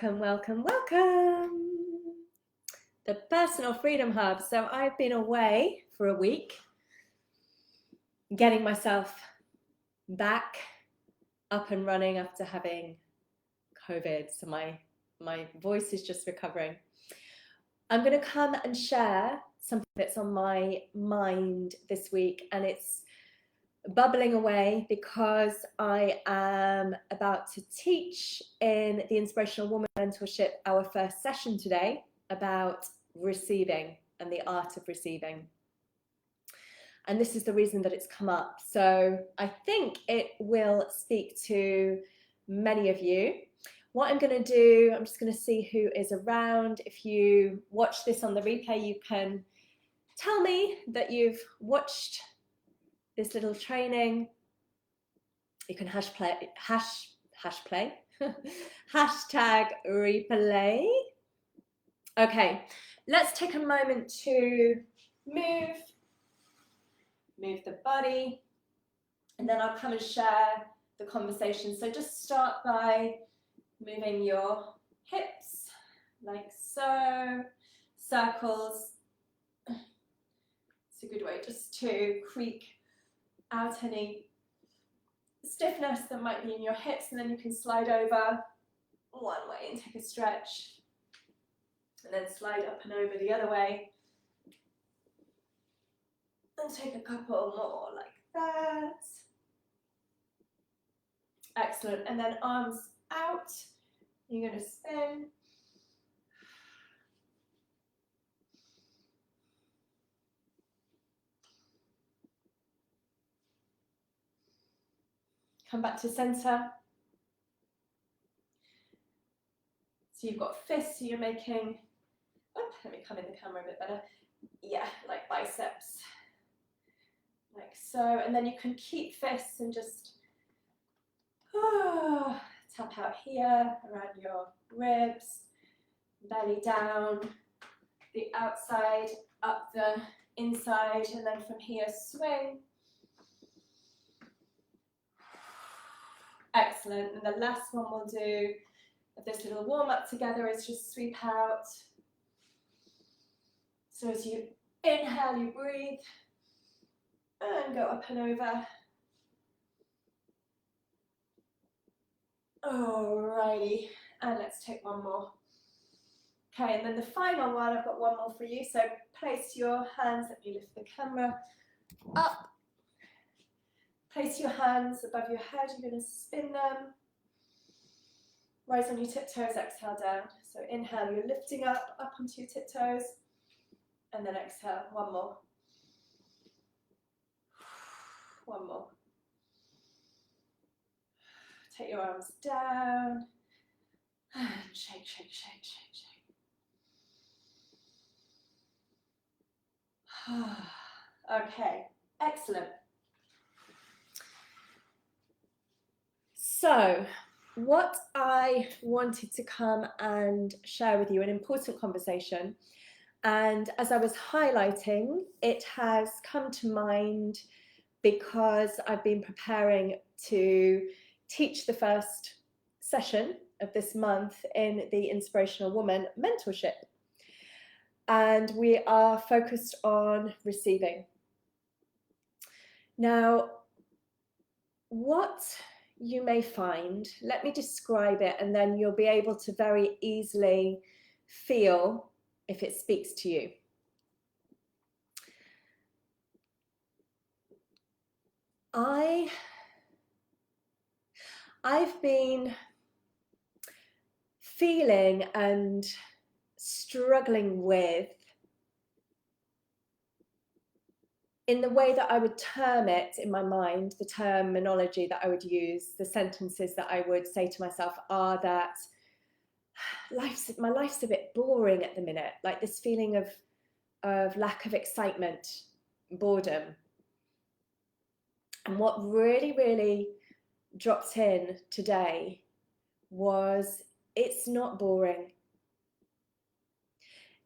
Welcome, welcome, welcome. The Personal Freedom Hub. So I've been away for a week, getting myself back up and running after having COVID. So my voice is just recovering. I'm going to come and share something that's on my mind this week, and it's bubbling away because I am about to teach in the Inspirational Woman Mentorship our first session today about receiving and the art of receiving. And this is the reason that it's come up. So I think it will speak to many of you. What I'm going to do, I'm just going to see who is around. If you watch this on the replay, you can tell me that you've watched this little training. You can hashtag replay. Okay, let's take a moment to move the body, and then I'll come and share the conversation. So just start by moving your hips like so, circles. It's a good way just to creak out any stiffness that might be in your hips, and then you can slide over one way and take a stretch, and then slide up and over the other way and take a couple more like that. Excellent. And then arms out, you're going to spin. Come back to center. So you've got fists, so you're making, let me come in the camera a bit better. Yeah, like biceps, like so. And then you can keep fists and just tap out here around your ribs, belly down, the outside, up the inside, and then from here swing. Excellent. And the last one we'll do of this little warm up together is just sweep out. So as you inhale, you breathe and go up and over. Alrighty, and let's take one more. Okay, and then the final one, I've got one more for you. So place your hands, let me lift the camera up. Place your hands above your head, you're going to spin them. Rise on your tiptoes, exhale down. So inhale, you're lifting up onto your tiptoes. And then exhale, one more. One more. Take your arms down. And shake, shake, shake, shake, shake. Okay, excellent. So, what I wanted to come and share with you, an important conversation, and as I was highlighting, it has come to mind because I've been preparing to teach the first session of this month in the Inspirational Woman Mentorship. And we are focused on receiving. Now, what you may find, let me describe it, and then you'll be able to very easily feel if it speaks to you. I've been feeling and struggling with, in the way that I would term it in my mind, the terminology that I would use, the sentences that I would say to myself are that my life's a bit boring at the minute, like this feeling of lack of excitement, boredom. And what really, really dropped in today was, it's not boring.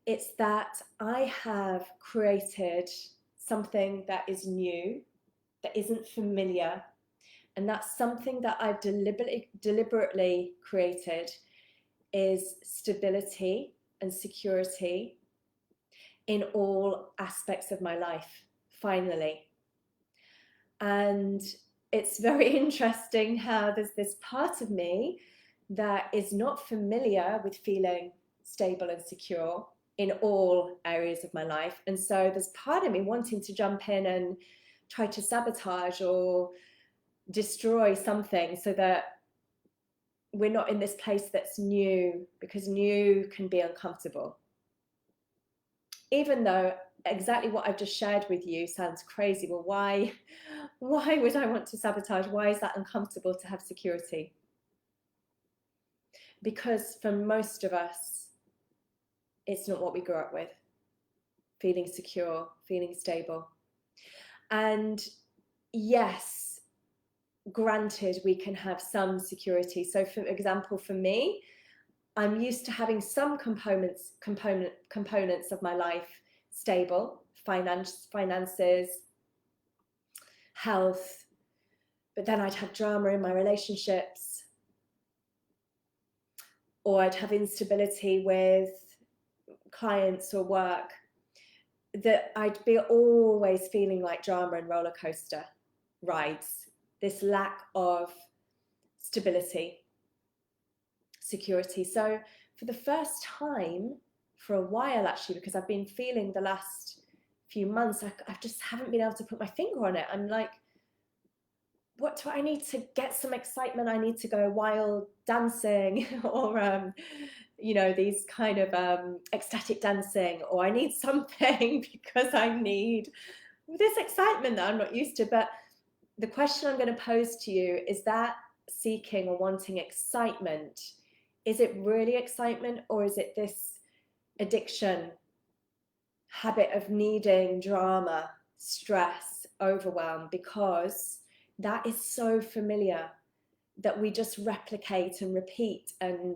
It's that I have created something that is new, that isn't familiar, and that's something that I've deliberately created is stability and security in all aspects of my life, finally. And it's very interesting how there's this part of me that is not familiar with feeling stable and secure in all areas of my life. And so there's part of me wanting to jump in and try to sabotage or destroy something so that we're not in this place that's new, because new can be uncomfortable. Even though exactly what I've just shared with you sounds crazy. Well, why would I want to sabotage? Why is that uncomfortable to have security? Because for most of us, it's not what we grew up with. Feeling secure, feeling stable. And yes, granted, we can have some security. So for example, for me, I'm used to having some components of my life stable, finances, health, but then I'd have drama in my relationships, or I'd have instability with clients or work, that I'd be always feeling like drama and roller coaster rides, this lack of stability, security. So for the first time, for a while actually, because I've been feeling the last few months, I just haven't been able to put my finger on it. I'm like, what do I need to get some excitement? I need to go wild dancing or, you know, these kind of ecstatic dancing, or I need something because I need this excitement that I'm not used to. But the question I'm going to pose to you is that seeking or wanting excitement, is it really excitement, or is it this addiction, habit of needing drama, stress, overwhelm, because that is so familiar that we just replicate and repeat and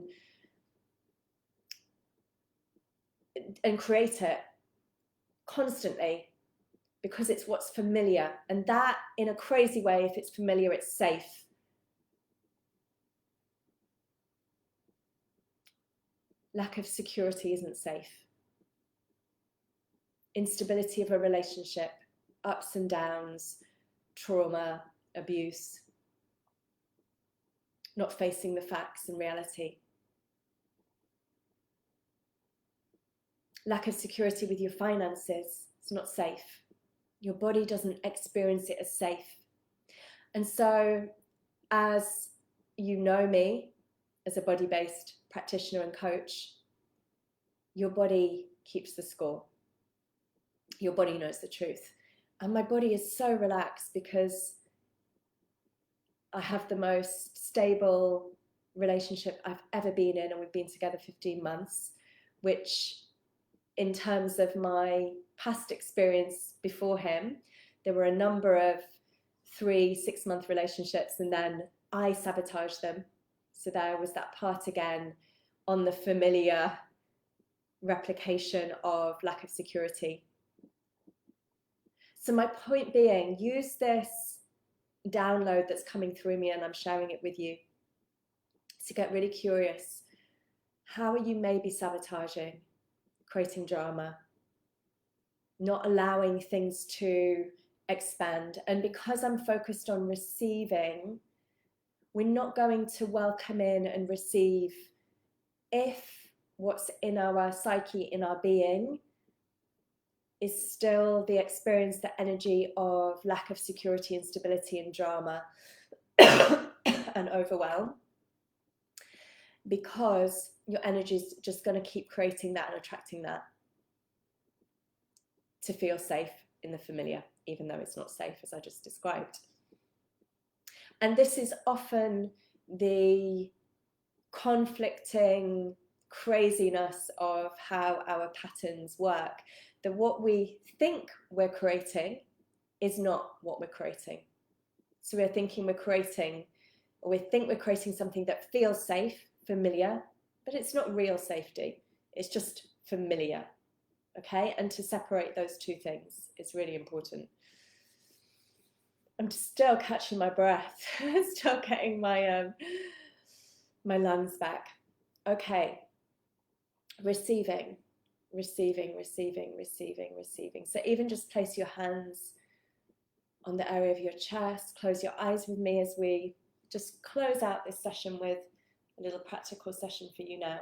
create it constantly because it's what's familiar. And that, in a crazy way, if it's familiar, it's safe. Lack of security isn't safe. Instability of a relationship, ups and downs, trauma, abuse, not facing the facts and reality. Lack of security with your finances, it's not safe. Your body doesn't experience it as safe. And so, as you know me as a body-based practitioner and coach, your body keeps the score. Your body knows the truth. And my body is so relaxed because I have the most stable relationship I've ever been in, and we've been together 15 months, which in terms of my past experience before him, there were a number of 3-6 month relationships, and then I sabotaged them. So there was that part again on the familiar replication of lack of security. So my point being, use this download that's coming through me and I'm sharing it with you to get really curious. How are you maybe sabotaging, creating drama, not allowing things to expand? And because I'm focused on receiving, we're not going to welcome in and receive if what's in our psyche, in our being, is still the experience, the energy of lack of security and stability and drama and overwhelm, because your energy is just going to keep creating that and attracting that to feel safe in the familiar, even though it's not safe, as I just described. And this is often the conflicting craziness of how our patterns work, that what we think we're creating is not what we're creating. So we're thinking we're creating, or we think we're creating something that feels safe, familiar, but it's not real safety. It's just familiar, okay? And to separate those two things is really important. I'm still catching my breath, still getting my lungs back. Okay, receiving, receiving, receiving, receiving, receiving. So even just place your hands on the area of your chest, close your eyes with me as we just close out this session with a little practical session for you now.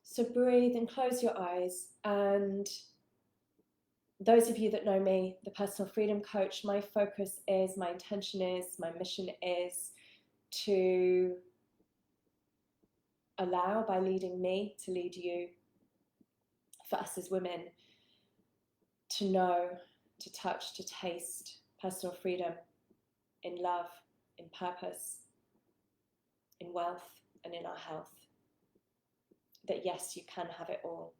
So breathe and close your eyes. And those of you that know me, the Personal Freedom Coach, my focus is, my intention is, my mission is to allow, by leading me, to lead you, for us as women, to know, to touch, to taste personal freedom in love, in purpose, in wealth, and in our health. That yes, you can have it all.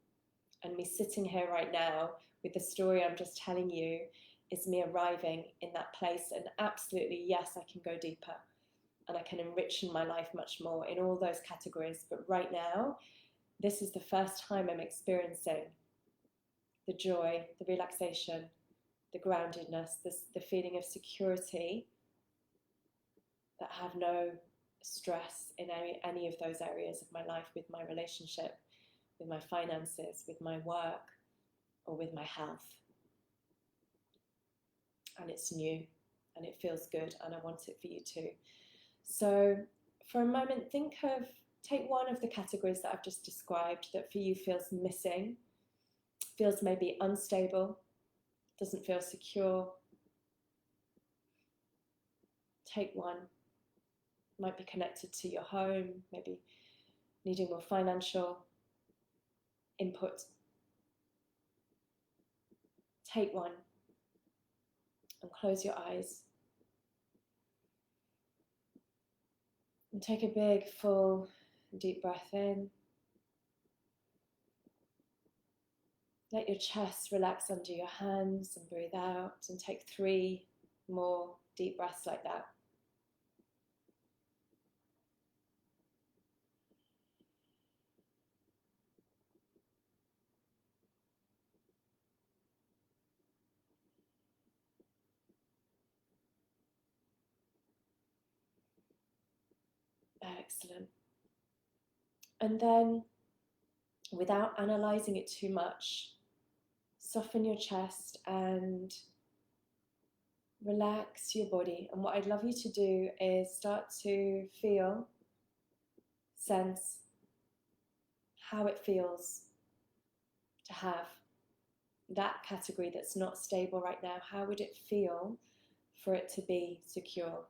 And me sitting here right now with the story I'm just telling you is me arriving in that place. And absolutely, yes, I can go deeper and I can enrich my life much more in all those categories. But right now, this is the first time I'm experiencing the joy, the relaxation, the groundedness, the feeling of security, that have no stress in any of those areas of my life, with my relationship, with my finances, with my work, or with my health. And it's new and it feels good, and I want it for you too. So for a moment, take one of the categories that I've just described that for you feels missing, feels maybe unstable, doesn't feel secure. Take one. Might be connected to your home, maybe needing more financial input. Take one and close your eyes. And take a big, full, deep breath in. Let your chest relax under your hands and breathe out, and take 3 more deep breaths like that. Excellent. And then, without analyzing it too much, soften your chest and relax your body. And what I'd love you to do is start to feel, sense how it feels to have that category that's not stable right now. How would it feel for it to be secure?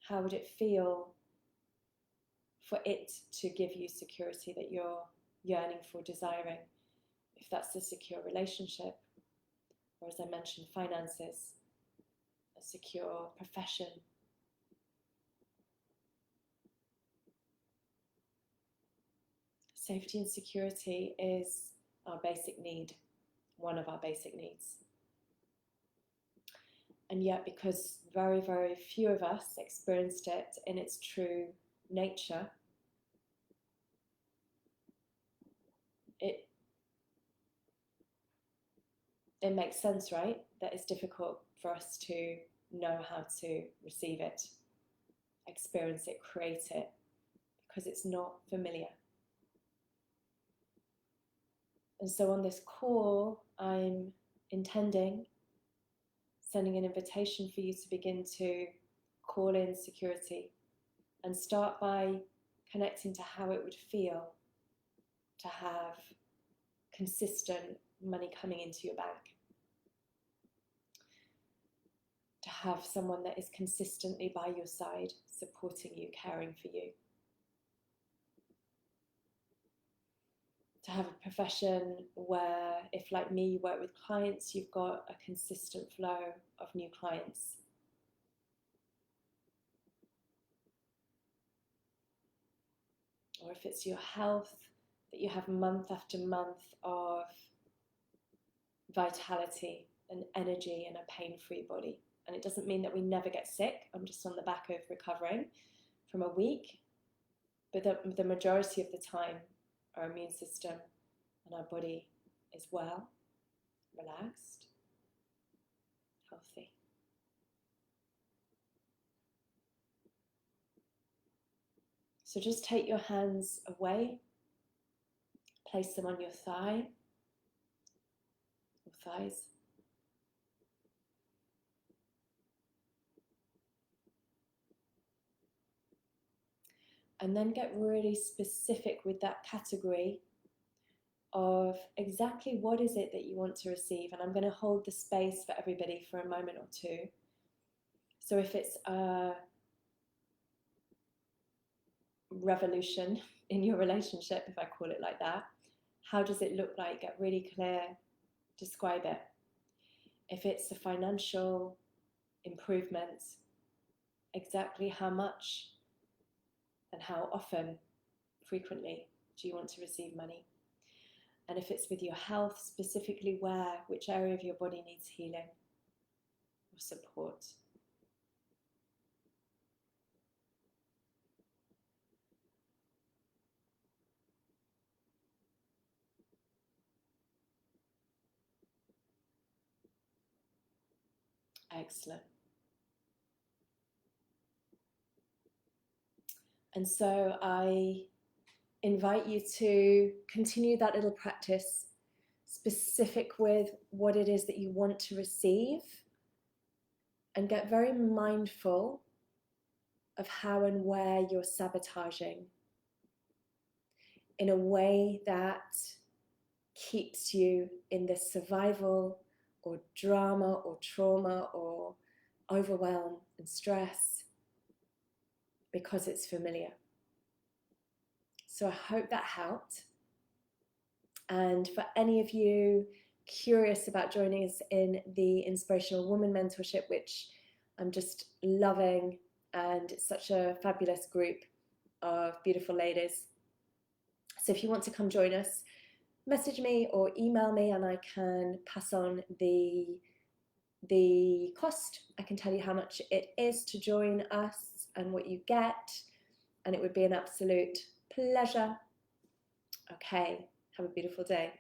How would it feel for it to give you security that you're yearning for, desiring? If that's a secure relationship, or as I mentioned, finances, a secure profession. Safety and security is our basic need, one of our basic needs. And yet, because very, very few of us experienced it in its true nature, it makes sense, right? That it's difficult for us to know how to receive it, experience it, create it, because it's not familiar. And so on this call, I'm sending an invitation for you to begin to call in security, and start by connecting to how it would feel to have consistent money coming into your bank, to have someone that is consistently by your side, supporting you, caring for you, to have a profession where, if like me, you work with clients, you've got a consistent flow of new clients. Or if it's your health, that you have month after month of vitality and energy and a pain-free body. And it doesn't mean that we never get sick. I'm just on the back of recovering from a week. But the majority of the time, our immune system and our body is well, relaxed, healthy. So just take your hands away, place them on your thigh or thighs. And then get really specific with that category of exactly what is it that you want to receive. And I'm going to hold the space for everybody for a moment or two. So if it's a revolution in your relationship, if I call it like that, how does it look like? Get really clear, describe it. If it's a financial improvement, exactly how much and how often, frequently, do you want to receive money? And if it's with your health, specifically where, which area of your body needs healing or support. Excellent. And so I invite you to continue that little practice, specific with what it is that you want to receive, and get very mindful of how and where you're sabotaging in a way that keeps you in this survival or drama or trauma or overwhelm and stress because it's familiar. So I hope that helped. And for any of you curious about joining us in the Inspirational Woman Mentorship, which I'm just loving, and it's such a fabulous group of beautiful ladies. So if you want to come join us, message me or email me and I can pass on the cost. I can tell you how much it is to join us and what you get, and it would be an absolute pleasure. Okay, have a beautiful day.